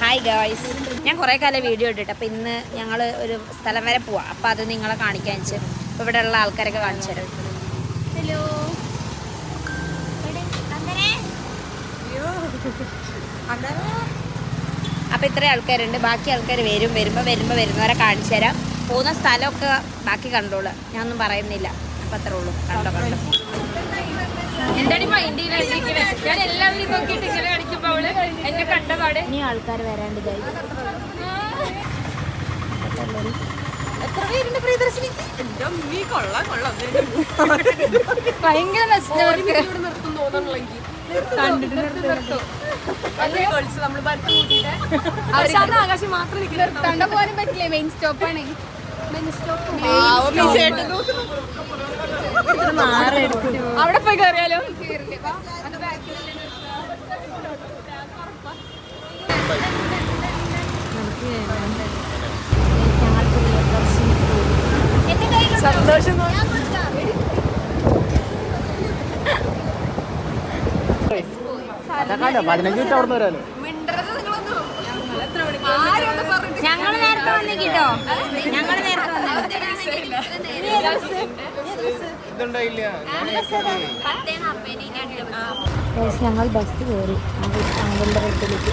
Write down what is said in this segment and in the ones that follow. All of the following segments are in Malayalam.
ഹായ് ഗായ്സ്, ഞാൻ കുറേ കാലം വീഡിയോ ഇട്ടിട്ട് അപ്പോൾ ഇന്ന് ഞങ്ങൾ ഒരു സ്ഥലം വരെ പോവാം. അപ്പോൾ അത് നിങ്ങളെ കാണിക്കാൻ വെച്ച് ഇപ്പോൾ ഇവിടെ ഉള്ള ആൾക്കാരൊക്കെ കാണിച്ചു തരാം. ഹലോ, അപ്പോൾ ഇത്രയും ആൾക്കാരുണ്ട്. ബാക്കി ആൾക്കാർ വരുമ്പോൾ വരുന്നവരെ കാണിച്ചു തരാം. പോകുന്ന സ്ഥലമൊക്കെ ബാക്കി കണ്ടോളൂ, ഞാനൊന്നും പറയുന്നില്ല. അപ്പം അത്രേ ഉള്ളൂ. കണ്ടോ എന്താണ് ഞാൻ എല്ലാവരും നോക്കിയിട്ട് ഇങ്ങനെ കളിക്കുമ്പോൾ അവള് എന്നെ കണ്ടപാടെ ഇനി ആൾക്കാർ വരാണ്ട് എത്ര പേരുണ്ട് പ്രിയദർശിനി? ഭയങ്കര നിർത്തും തോന്നുന്നുള്ളെങ്കിൽ ആകാശം മാത്രം നിർത്താണ്ട പോകാനും പറ്റില്ലേ. മെയിൻ സ്റ്റോപ്പാണ്. അവിടെ പോയി കയറിയാലോ? സന്തോഷം. ഞങ്ങൾ നേരത്തെ വന്നിട്ടോ, ഞങ്ങൾ നേരത്തെ ഞങ്ങൾ ബസ് കയറി അങ്കിളുടെ വീട്ടിലേക്ക്.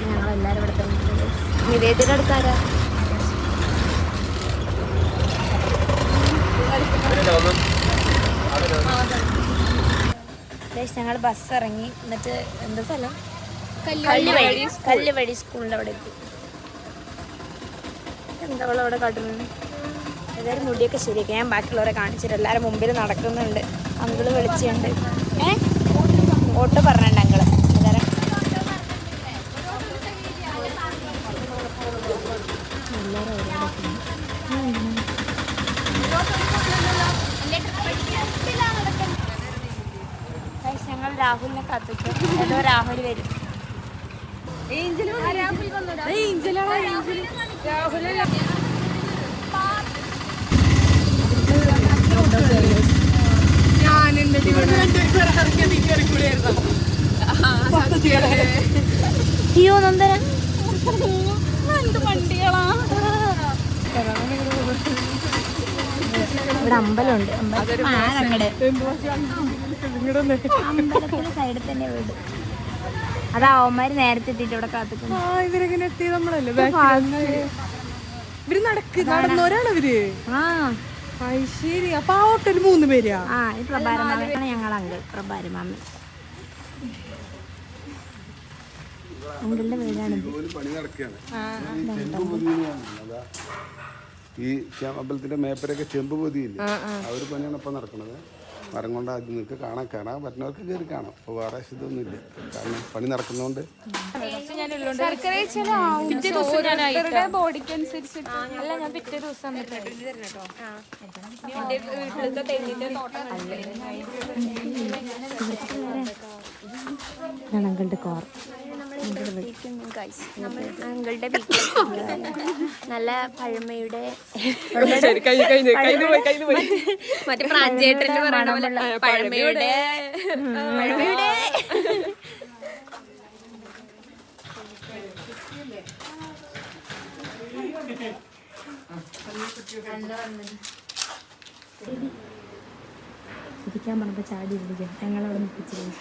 ഞങ്ങളെല്ലാരും ഇവിടെ തന്നെ. നിവേദിയുടെ അടുത്താരാ? ഞങ്ങൾ ബസ് ഇറങ്ങി. എന്നിട്ട് എന്താ സ്ഥലം? കല്ലുവഴി സ്കൂളിൻ്റെ അവിടെ എത്തി. എന്താ അവിടെ കാട്ടുന്നത്? എല്ലാവരും മുടിയൊക്കെ ശരിയൊക്കെ ഞാൻ ബാക്കിയുള്ളവരെ കാണിച്ചിട്ട് എല്ലാവരും മുമ്പിൽ നടക്കുന്നുണ്ട്. അങ്കിള് വിളിച്ചുണ്ട്. ഓട്ടോ പറഞ്ഞിട്ടുണ്ട് അങ്കിള്. എല്ലാവരും ഞങ്ങൾ രാഹുലിനെ കാത്തിട്ട് ഏതോ രാഹുൽ വരും. അയ്യോ നന്ദന ഇവിടെ അമ്പലമുണ്ട്. അമ്പലത്തിന്റെ സൈഡിൽ തന്നെ വീട്. അതാ അവന്മാര് നേരത്തെ എത്തിയിട്ട് ഇവിടെ കാത്തിക്കുന്നു. ഇവരെങ്ങനെ എത്തി? നമ്മളല്ലേ ഇവര് നടന്നവരാണ് ഇവര്. ശരി. അപ്പൊ ആ ഹോട്ടലിൽ 3 പേരാ. ഈ പ്രഭാരമാണ് ഞങ്ങൾ അങ്കിൾ പ്രഭാരമാമൻ. അങ്കിളുടെ വീടാണിത്. ഈ അമ്പലത്തിന്റെ മേപ്പരൊക്കെ ചെമ്പ് പൊതിയില്ലേ, ആ ഒരു പണിയാണ് ഇപ്പൊ നടക്കുന്നത്. മരം കൊണ്ട് അത് നിങ്ങൾക്ക് കാണാൻ പറ്റുന്നവർക്ക് കയറി കാണാം. അപ്പോൾ വേറെ ഇതൊന്നുമില്ല, കാരണം പണി നടക്കുന്നതുകൊണ്ട്. ബോഡിക്ക് അനുസരിച്ചിട്ട് അല്ല, ഞാൻ പിറ്റേ ദിവസം അങ്കിളുടെ കോർ അങ്കിളുടെ നല്ല പഴമയുടെ മറ്റേ പ്രാഞ്ചേട്ടന് പറയണ പോലെ പഴമയുടെ ഇരിക്കാൻ പറഞ്ഞപ്പോ ചാടി ഇരിക്കാം. ഞങ്ങളവിടെ നിൽപ്പിച്ചിരുന്നു.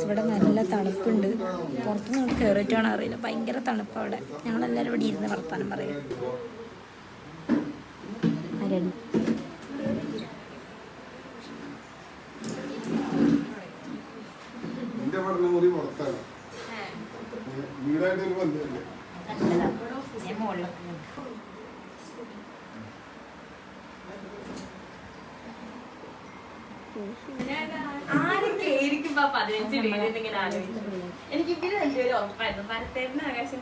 ഇവിടെ നല്ല തണുപ്പുണ്ട്. പുറത്തുനിന്ന് നമുക്ക് കയറിയിട്ടാണ് അറിയില്ല. ഭയങ്കര തണുപ്പ് അവിടെ. ഞങ്ങളെല്ലാവരും ഇവിടെ ഇരുന്ന് വർത്താനം പറയും. ആരാണ്? മുറി പുറത്താണ്, വീടായിട്ടൊരു ബന്ധമില്ല. എനിക്ക് ഉറപ്പായിരുന്നു. ഭരത്തേട്ടനും ആകാശം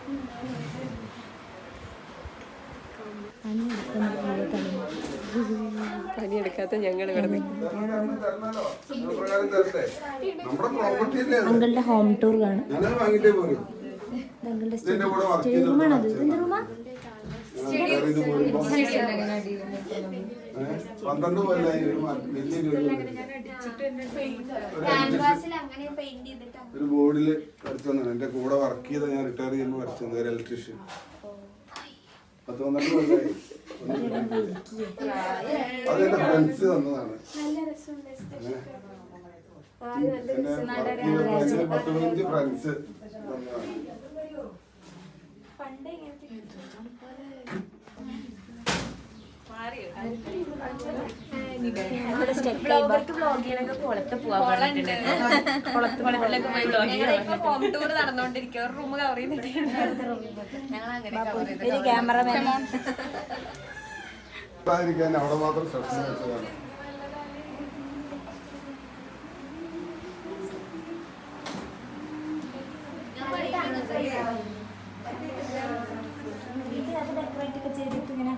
പണിയെടുക്കാത്ത ഞങ്ങൾ ഇവിടെ അങ്കിളുടെ ഹോം ടൂർ കാണും. അങ്കിളുടെ റൂമാണത്. എന്ത് റൂമാ? 12 കൊല്ലായി ഒരു ബോർഡിൽ വരച്ചു തന്നെ. എന്റെ കൂടെ വർക്ക് ചെയ്ത ഞാൻ റിട്ടയർ ചെയ്യുമ്പോൾ വരച്ചു തന്നെ ഒരു ഇലക്ട്രീഷ്യൻ. 10-12 കൊല്ലായി. അതെന്റെ ഫ്രണ്ട്സ് തന്നതാണ്. 10-15 ഫ്രണ്ട്സ് തന്നതാണ്. ഹോം ടൂർ നടന്നുകൊണ്ടിരിക്കുക. ഒരു റൂം കവർ ചെയ്തിട്ട് ക്യാമറമാൻ അവിടെ മാത്രം ശ്രദ്ധ വെച്ചതാണ്. ഡെക്കറേറ്റ് ഒക്കെ ചെയ്തിട്ട് ഇങ്ങനെ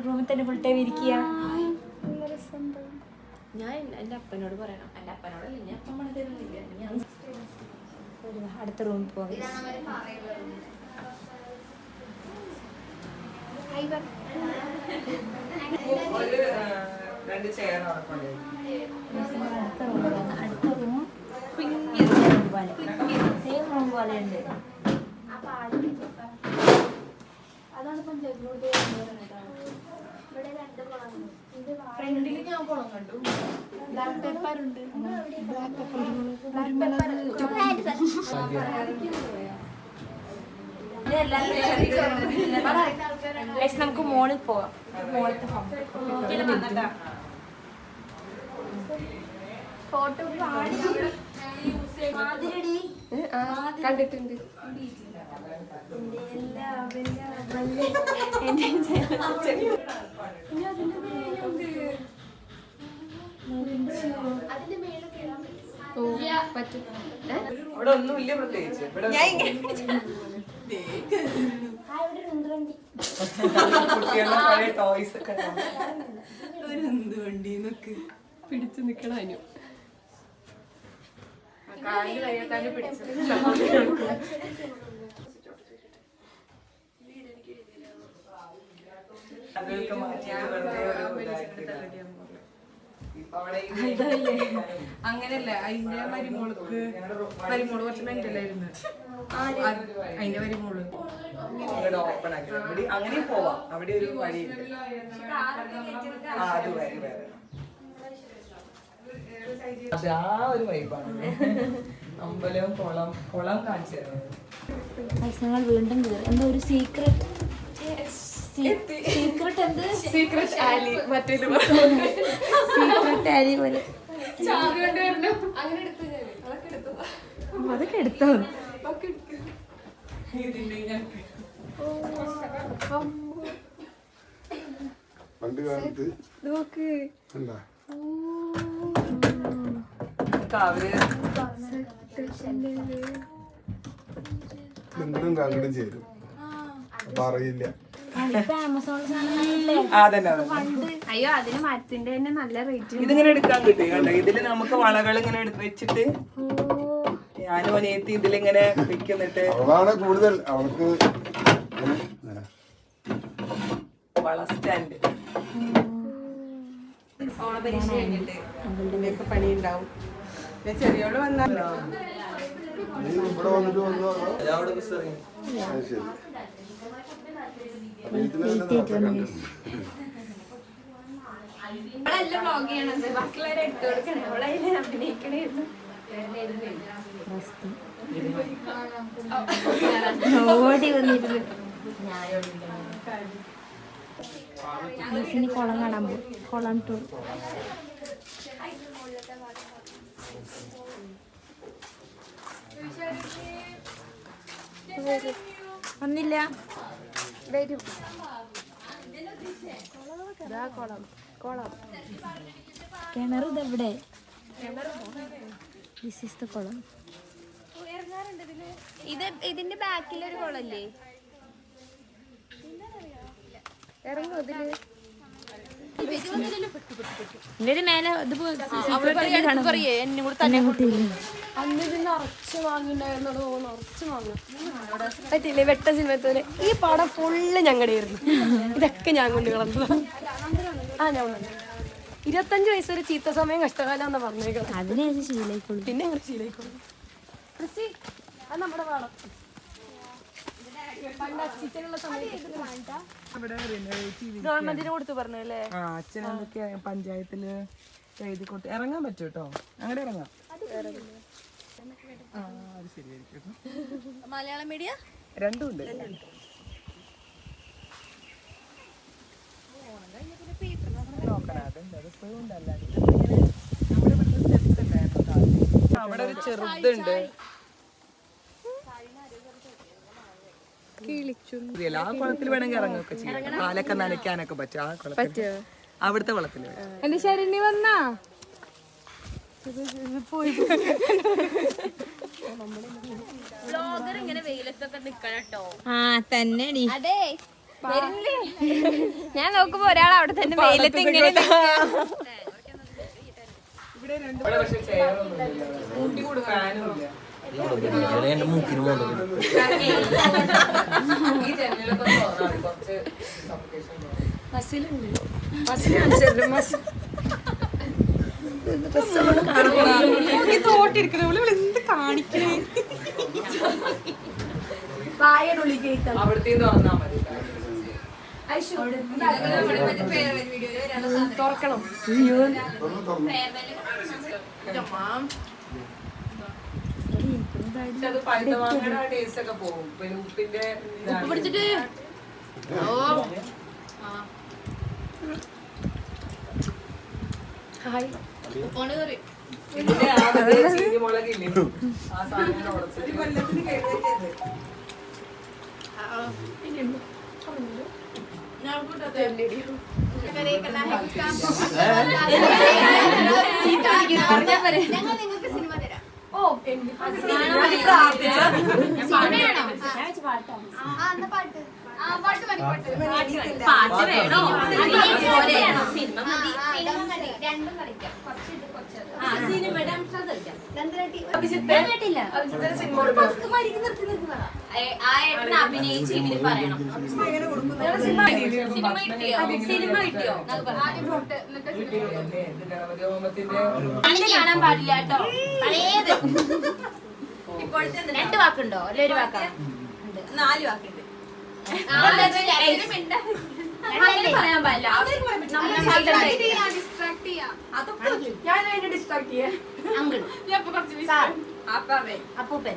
റൂമിൽ തന്നെ ഫുൾ ടൈം ഇരിക്കുക. ഞാൻ എന്റെ അപ്പനോട് പറയണം. എന്റെ അപ്പനോടല്ല, ഞാൻ അപ്പം പണിതരുന്നില്ല. ഞാൻ അടുത്ത റൂമിൽ പോകാം. അടുത്ത റൂം സെയിം റൂം പോലെ ഉണ്ട്. ഫ്രണ്ടില് ഞാൻ കുളം കണ്ടു. ബ്ലാക്ക് പെപ്പർ ഉണ്ട്. നമുക്ക് മോളിൽ പോവാം. മോളത്തെ ഫോട്ടോ കണ്ടിട്ടുണ്ട്. ഇവിടെ ഒന്നുമില്ല പ്രത്യേകിച്ച്. കുട്ടികളുടെ പഴയ ടോയ്സ് ഒക്കെ പിടിച്ചു നിക്കണു. കാലിൽ കയ്യെത്താണ്ട് പിടിച്ചത്. അതൊക്കെ മാറ്റിയിട്ട് വെറുതെ ഒരു അങ്ങനെയല്ല, അതിന്റെ മരുമോള് കുറച്ച് മെന്റലായിരുന്നു. അതിന്റെ മരുമോള് ഓപ്പൺ ആക്കി അങ്ങനെ പോവാം. അവിടെ ഒരു വഴി അത് വഴി വേറെ. അത് ആ ഒരു വൈബാണ്. അമ്പലവും കുളം കാണിച്ചു തരുന്നത്. ഞങ്ങൾ വീണ്ടും കയറി. എന്താ ഒരു സീക്രട്ട് എന്ത് സീക്രട്ട് ആലി. മറ്റേത് സീക്രട്ട് ആലി പോലെ. അതൊക്കെ എടുത്തോ? പണ്ട് കാലത്ത് എന്താ നിങ്ങളും അങ്ങോട്ടും ചേരും. അപ്പൊ അറിയില്ല. അയ്യോ, അതിന് മരത്തിന്റെ തന്നെ നല്ല റേറ്റ്. ഇതിങ്ങനെ എടുക്കാൻ കിട്ടും കണ്ടോ. ഇതില് നമുക്ക് വളകൾ ഇങ്ങനെ വെച്ചിട്ട് ഞാനും അനിയത്തി ഇതിലിങ്ങനെ വെക്കുന്നിട്ട് അവളാണ് കൂടുതൽ. അവൾക്ക് വള സ്റ്റാൻഡ്. ഓണപരീക്ഷ കഴിഞ്ഞിട്ട് ഇതിന്റെയൊക്കെ പണി ഉണ്ടാവും. ചെറിയോള് വന്നാലോ ഇവിടെ വന്നിട്ട് വന്നോ? ശരി. അവളെല്ലാം വ്ലോഗ് ചെയ്യണത്. ബാക്കിയുള്ളവരെ എടുത്തു കൊടുക്കണേ. അവളതിനെ അഭിനയിക്കണേന്ന്. ഓടി വന്നിരുന്നു. ഇനി കുളം കാണാൻ പോകും. കുളം ടൂർ. വന്നില്ല. വരും. കിണർ ഇതെവിടെ? ദിസ് ഈസ് ദ കുളം. ഇതിന്റെ ബാക്കിലൊരു കുളല്ലേ? ഇറങ്ങും ഇതില്. ഇവര് മേലെ പറ്റില്ലേ വെട്ട സിനിമത്തോലെ ഈ പടം ഫുള്ള് ഞങ്ങളുടെ ആയിരുന്നു. ഇതൊക്കെ ഞാൻ കൊണ്ട് കളഞ്ഞു. ഞാൻ 25 വയസ്സ് ഒരു ചീത്ത സമയം കഷ്ടകാലം എന്നാ പറഞ്ഞേക്കണം. അതിനെ ശീലായിക്കോളൂ. പിന്നെ അങ്ങനെ ശീലായിക്കോളും. അത് നമ്മുടെ പാടം പണ്ട് അച്ഛനുള്ള സമയത്ത് ഗവൺമെന്റിന് കൊടുത്തു പറഞ്ഞല്ലേ. അച്ഛൻ എന്തൊക്കെയാ പഞ്ചായത്തില് എഴുതി കൊടുത്ത് ഇറങ്ങാൻ പറ്റും കേട്ടോ. അങ്ങനെ ഇറങ്ങാം. അത് ശരിയായിരിക്കും. മലയാളം മീഡിയം രണ്ടും ഉണ്ട്. അവിടെ ഒരു ചെറുതുണ്ട്. ആ കുളത്തിൽ വേണമെങ്കിൽ ഇറങ്ങുകയൊക്കെ ചെയ്യാം. കാലൊക്കെ നനയ്ക്കാനൊക്കെ പറ്റും ആ കുളത്തിൽ. അവിടുത്തെ കുളത്തില് എന്റെ ശരണി വന്നാ തന്നെ അതെ ഞാൻ നോക്കുമ്പോ ഒരാൾ അവിടെ തന്നെ വെയിലത്ത് ഇങ്ങനെ അവിടുത്തെ തുറന്നാ മതി. തുറക്കണം. അത് പഴുത്തമാങ്ങയുടെ ടേസ്റ്റ് ഒക്കെ പോകും. പിന്നെ ഉപ്പിന്റെ ഇതിന്റെ ചീനിമുളകില്ലേ ആ സാധനം അഭിനയിച്ച് ഇവര് പറയണം സിനിമ കിട്ടിയോ കാണാൻ പാടില്ല കേട്ടോ. പഴയത് ഇപ്പോഴത്തെ 2 വാക്കുണ്ടോ അല്ലെ 1 വാക്കാ? 4 വാക്കുണ്ട്. പറയാൻ പാടില്ല. അപ്പൂപ്പൻ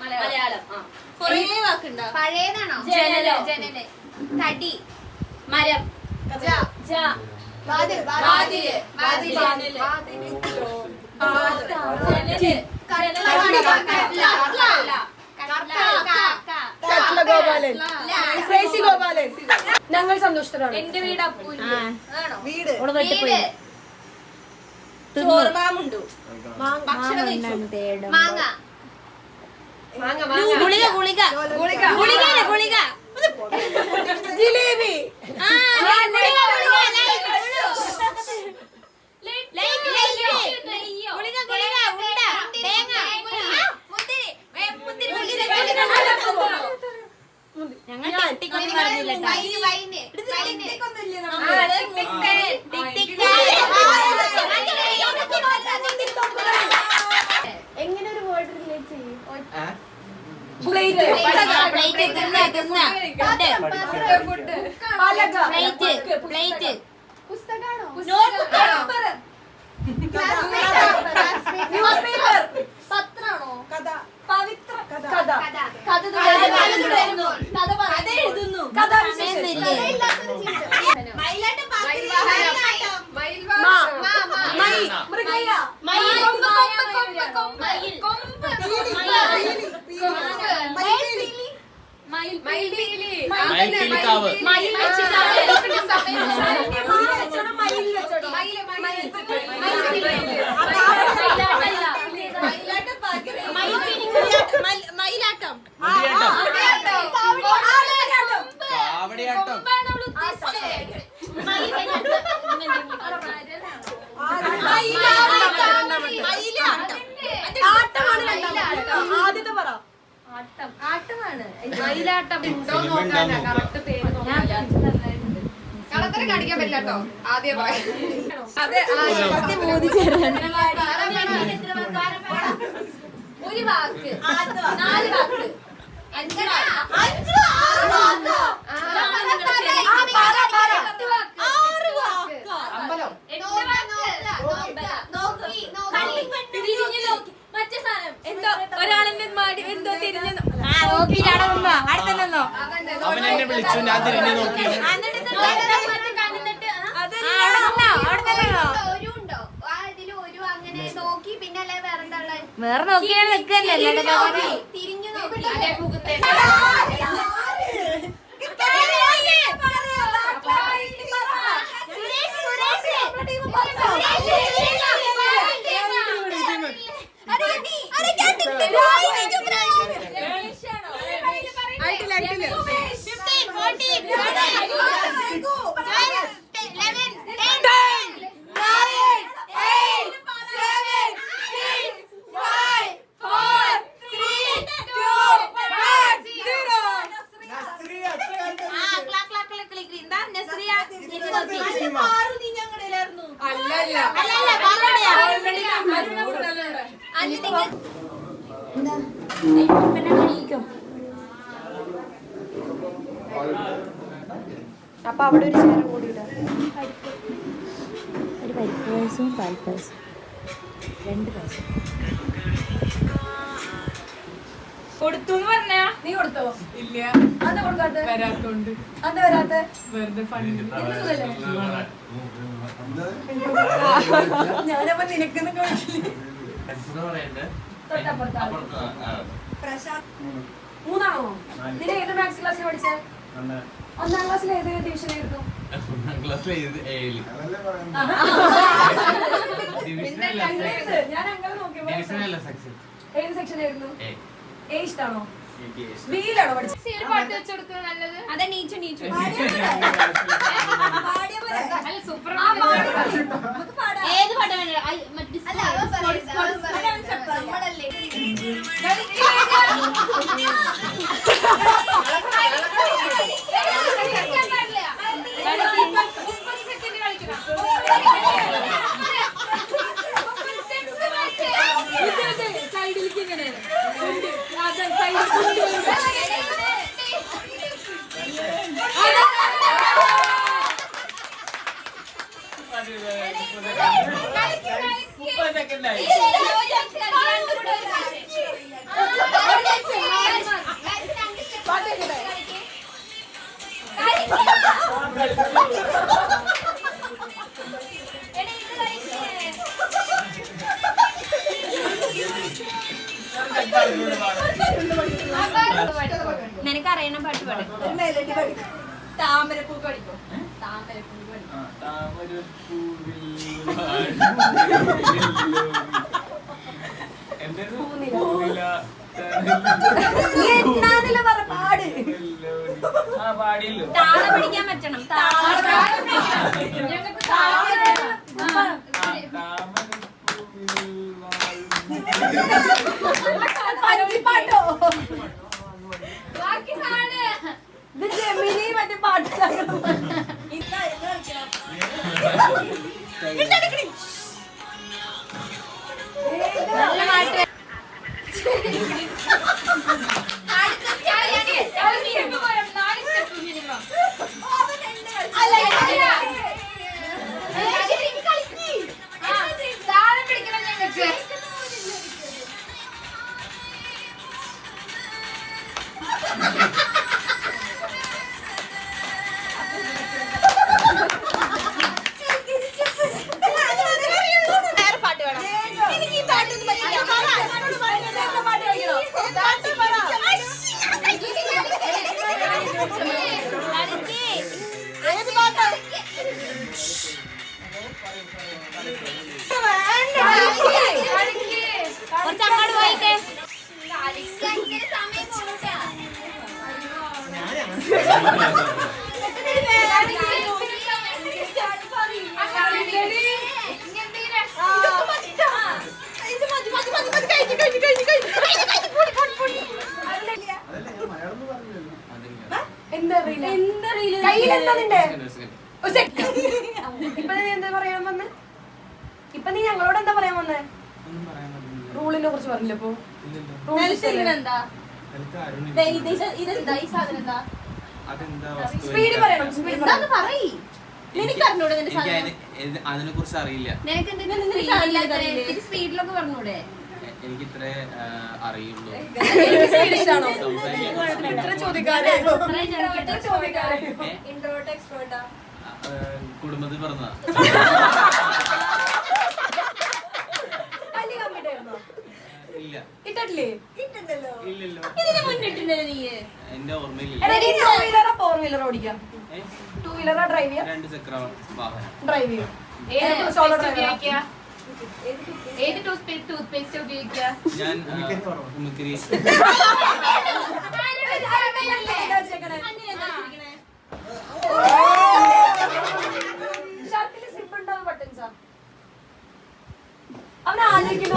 മലയാളം കുറേ വാക്കുണ്ടോ? പഴയതാണോ? ജനല് ജനല് തടി മരം വാതില് വാതില് വാതില് ഞങ്ങൾ സന്തുഷ്ടരാണ്. എന്റെ വീട് അപ്പൂര് വീട് ചോർമാമുണ്ടു മാങ്ങ ഗുളിക ഗുളിക ഗുളിക ഗുളിക ജിലേബി ഞങ്ങൾ ടിക്കൊന്നും പറഞ്ഞില്ല. എങ്ങനെ ഒരു വേർഡ് റിലേറ്റ് ചെയ്യും? പ്ലേറ്റ് പ്ലേറ്റ് പുസ്തകാണോ? പത്രാണോ? കഥ പവിത്ര കഥ കഥ എഴുതുന്നു കഥ മയിലാട്ടം കാവടിയാട്ടം കളത്തരം കാണിക്കാൻ പറ്റില്ല കേട്ടോ ആദ്യം അതെ ഒരു വാക്ക് 4 വാക്ക് 5 മറ്റേ സാധനം എന്തോ ഒരാളെന്നെ മാടി എന്തോ തിരിഞ്ഞു അടുത്തല്ലോ അവനെന്നെ വിളിച്ചു ഞാൻ തിരിഞ്ഞു നോക്കി വേറെ നോക്കിയാ നിക്കല്ലേ തിരിഞ്ഞു നോക്കി അപ്പൊ അവിടെ ഒരു ചേരം കൂടി ഇടാം. ഒരു പരിപ്പ് പായസവും പാൽപ്പായസവും 2 പായസം കൊടുത്തു പറഞ്ഞാ നീ കൊടുത്തോ? ഇല്ല, അത് കൊടുക്കാത്ത വരാത്തോണ്ട് അത് വരാത്ത വെറുതെ ഫണ്ട്. ഞാനപ്പോ നിനക്കെന്ന് കഴിച്ചില്ലേ? മൂന്നാണോ? നിന്നെ ഏത് മാത്സ് ക്ലാസ്സിൽ പഠിച്ചേ? 1ാം ക്ലാസ്സിൽ ഏത് ഡിവിഷൻ ആയിരുന്നു? ഞാൻ അങ്ങനെ നോക്കിയപ്പോ ഏത് സെക്ഷൻ ആയിരുന്നു? എ ഇഷ്ടാണോ? ബിയിലാണോ പഠിച്ചത്? ഒരു പാട്ട് വെച്ച് കൊടുക്കുക നല്ലത് അതെ നീച്ചു നീച്ചു അല്ല സൂപ്പർ ഏത് പാട്ട് നമ്മളല്ലേ സൈഡിലേക്ക് ഇങ്ങനെ നിനക്കറിയണ പാട്ട് പാടും താമരപ്പൂ പഠിക്കും താമരപ്പൂ താളം പിടിക്കാൻ പറ്റണം ഞങ്ങൾക്ക് ഇത് ജെമിനി മറ്റേ പാട്ട് താളം പിടിക്കണം ഞങ്ങൾക്ക് കുറച്ചങ്ങോട്ട് പോയിട്ടേ സമയം പോകട്ടെ കയ്യിലെന്താ നിന്റെ ഇപ്പൊ നീ എന്താ പറയാൻ വന്ന്? ഇപ്പൊ നീ ഞങ്ങളോട് എന്താ പറയാൻ വന്നേ? റൂളിനെ കുറിച്ച് പറഞ്ഞില്ല. അപ്പൊ സ്പീഡ് പറയണം. അതിനെ കുറിച്ച് അറിയില്ല. സ്പീഡിലൊക്കെ പറഞ്ഞൂടെ? എനിക്ക് ഇത്ര അറിയുള്ളൂ. കുടുംബത്തിൽ പറഞ്ഞതാ. ഇല്ല ഇട്ടിട്ടില്ലേ? ഇല്ലല്ലോ. എന്റെ ഓർമ്മയില്ല. ഫോർ വീലർ ഓടിക്കാം, ടൂ വീലറാ ഡ്രൈവ് ചെയ്യാം, 2 ചക്ര വാഹനം ഡ്രൈവ് ചെയ്യും. ഏത് ടൂത്ത് പേസ്റ്റ് ഉപയോഗിക്കുക? ഞാൻ ഉമ്മക്കിരി. ഷർട്ടില് സിബ് ഉണ്ടോ ബട്ടൺസാ? അവൻ ആലോചിക്കുന്നു.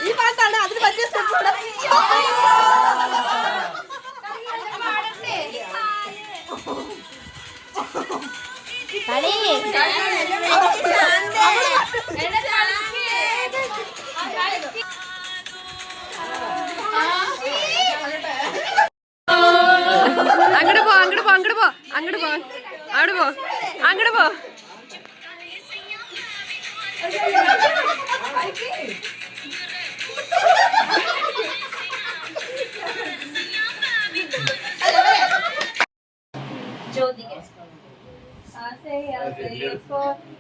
ഈ പാട്ടാണ് അതിന് പറ്റിയ സ്റ്റെപ്പ്. അങ്ങോട്ട് പോ, അങ്ങോട്ട് പോ, അങ്ങോട്ട് പോ, അങ്ങോട്ട് പോ, അവിടെ പോ, അങ്ങോട്ട് പോ.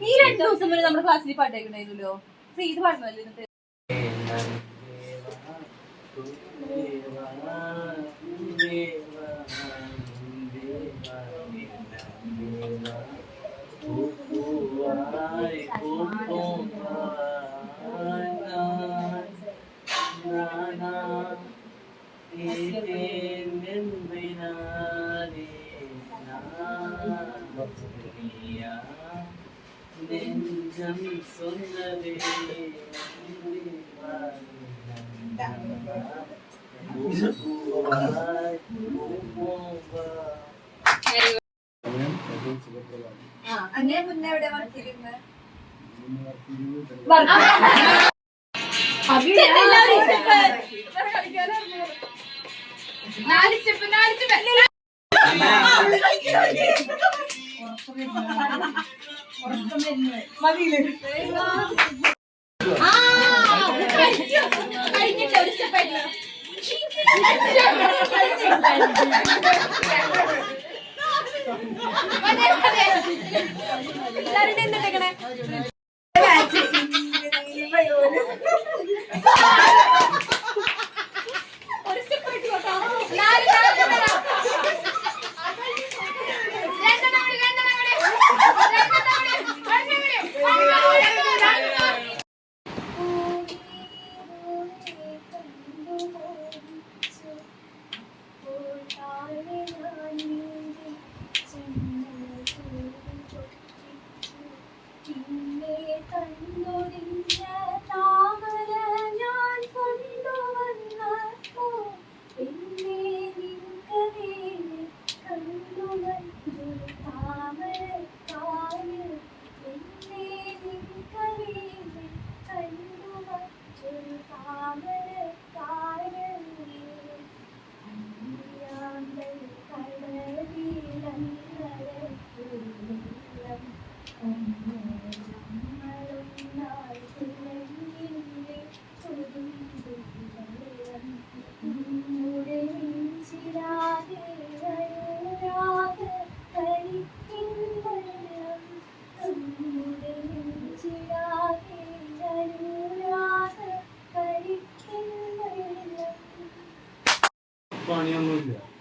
ഈ 2 ദിവസം വരെ നമ്മുടെ ക്ലാസ്സിൽ പാട്ട് കേൾക്കണ്ടായിരുന്നല്ലോ. ഇത് പാടുന്നല്ലേ ഇന്നത്തെ? അങ്ങനെ മുന്നേ എവിടെ വർക്ക് ചെയ്യുന്നത്? എല്ലാവരുടെ എന്തുണ്ടെക്കണേ?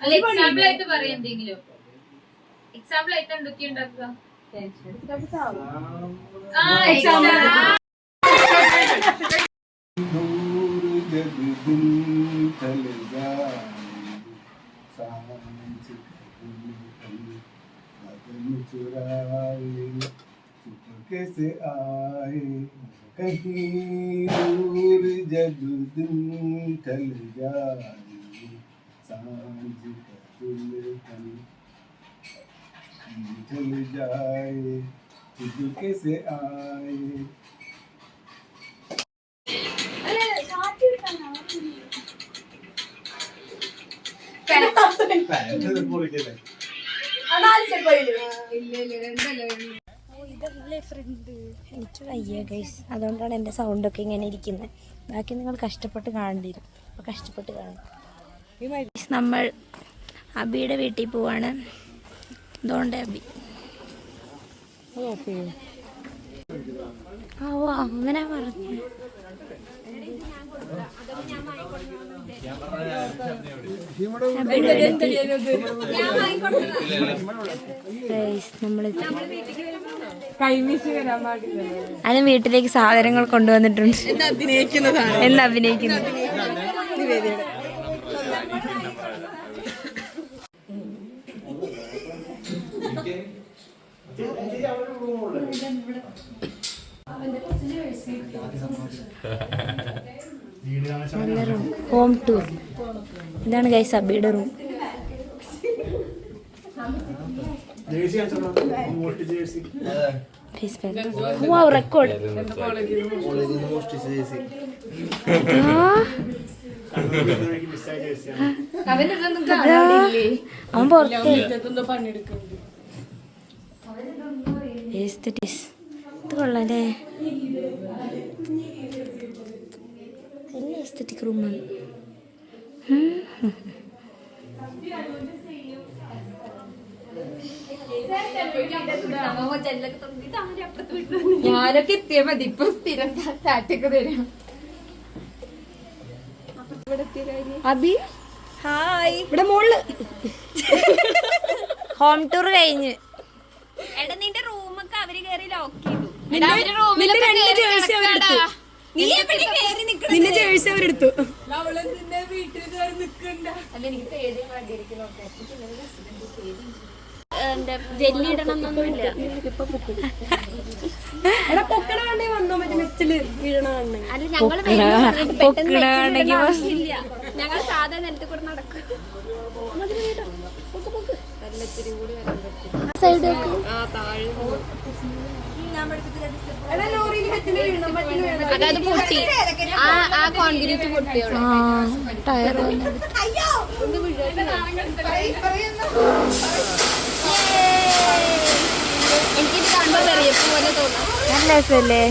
അല്ല എക്സാമ്പിൾ ആയിട്ട് പറയാം എന്തെങ്കിലും. എക്സാമ്പിൾ ആയിട്ട് എന്തൊക്കെ ഉണ്ടാക്കുക? कैसे आए कहीं दूर जब दिन ढल जाए सांझ का दुल्हन ढल जाए तुझ कैसे आए എനിക്ക് വയ്യ ഗൈസ്, അതുകൊണ്ടാണ് എൻ്റെ സൗണ്ടൊക്കെ ഇങ്ങനെ ഇരിക്കുന്നത്. ബാക്കി നിങ്ങൾ കഷ്ടപ്പെട്ട് കാണേണ്ടി വരും. അപ്പോൾ കഷ്ടപ്പെട്ട് കാണും. നമ്മൾ അബിയുടെ വീട്ടിൽ പോവാണ്. അതുകൊണ്ട് അബി അങ്ങനെ പറഞ്ഞു. അതിന് വീട്ടിലേക്ക് സാധനങ്ങൾ കൊണ്ടുവന്നിട്ടുണ്ട് എന്ന് അഭിനയിക്കുന്നു. നല്ല റൂം, ഹോം ടൂർ. ഇതാണ് ഗൈസ് അബിയുടെ റൂം. റെക്കോർഡ് അവൻ പുറത്ത് ഇത് കൊള്ളാല്ലേ. നല്ല എസ്തറ്റിക് റൂമാണ്. ഞാനൊക്കെ എത്തിയാ മതി. ഇപ്പൊ സ്ഥിരം ടാറ്റൊക്കെ തരാം. അബി ഹായ്. ഇവിടെ മോള് ഹോം ടൂർ കഴിഞ്ഞ്. എടാ നിന്റെ റൂമൊക്കെ അവര് കേറി ലോക്ക് ചെയ്തു. നിന്റെ ജേഴ്സി അവരെടുത്തു. അല്ല എനിക്ക് പേടി വേണ്ടിയിരിക്കുന്നു. ജെല്ലി ഇടണം എന്നൊന്നുമില്ല. വന്നോ മറ്റേ മെച്ചില് വീഴണ കാണണേ. അല്ല ഞങ്ങള് ഞങ്ങൾ സാധാ നിലത്ത് കൂടെ നടക്കും. അതായത് പൊട്ടി, ആ കോൺക്രീറ്റ് പൊട്ടിയോടെ ടയർ എനിക്കിത് കാണുമ്പോ വെറിയപ്പ് പോലെ തോന്നാം. നല്ല രസമല്ലേ?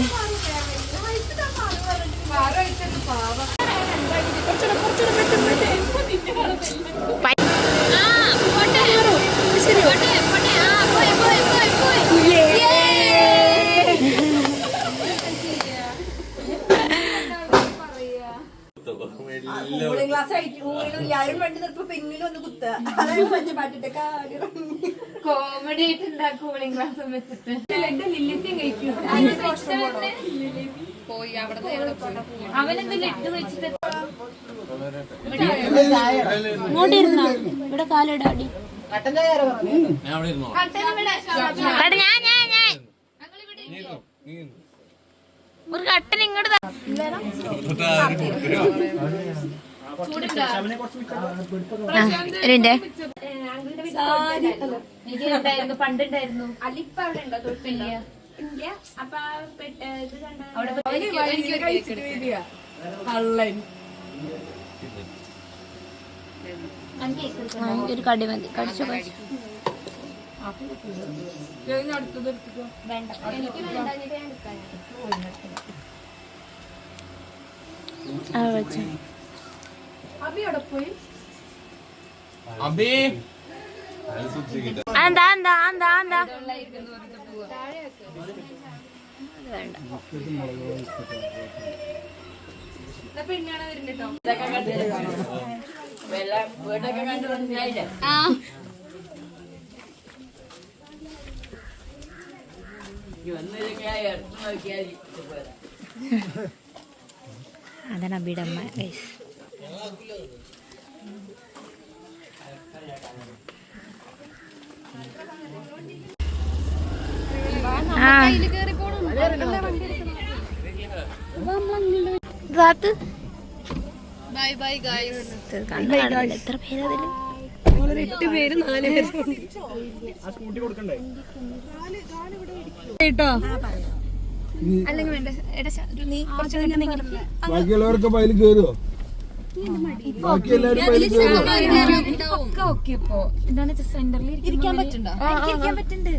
കൂളിംഗ് ഗ്ലാസ് എല്ലാവരും വേണ്ടി നിർത്തുമ്പോ പിന്നിലും ഒന്ന് കുത്തുക. അതായത് മറ്റേ പാട്ടിന്റെ കാര്യം കോമഡി ആയിട്ടുണ്ടാ കൂളിംഗ് ഗ്ലാസ് വെച്ചിട്ട് പോയി അവിടെ അവനെന്ത് ലഡ് വെച്ചിട്ട് ഇങ്ങോട്ടിരുന്നോ? ഇവിടെ കാലിടാടി. ഒരു കട്ടൻ ഇങ്ങോട്ട് എനിക്കുണ്ടായിരുന്നു, പണ്ടുണ്ടായിരുന്നു. അല്ലിപ്പ അവിടെ ഉണ്ടോ? തൊട്ടില്ല. അപ്പൊ ഇത് ഒരു കടി മതി. കടിച്ചോ കടിച്ചു. വേണ്ട, എനിക്ക് വേണ്ട. എന്താ എന്താ എന്താ എന്താ വേണ്ട. പിന്നാണ് വരുന്നുട്ടോ. അതാണ് അബിയുടെ അമ്മ ഗൈസ്. കയ്യില് കേറി പോണ ബൈ ബൈ ഗൈസ്. എത്ര പേരതില്? 8 പേര് 4 പേര് അല്ലെങ്കിൽ വേണ്ട എടാ നീ കുറച്ച് ബാക്കിയുള്ളവർക്ക് പൈല് കയറുമോ? ബാക്കി എല്ലാവരും പൈല് കയറുമോ? ഒക്കെ ഓക്കെ ഇപ്പോ. ഇതാണ് സെന്ററിൽ ഇരിക്കാൻ പറ്റുന്നുണ്ടോ? ഇരിക്കാൻ പറ്റുന്നുണ്ട്.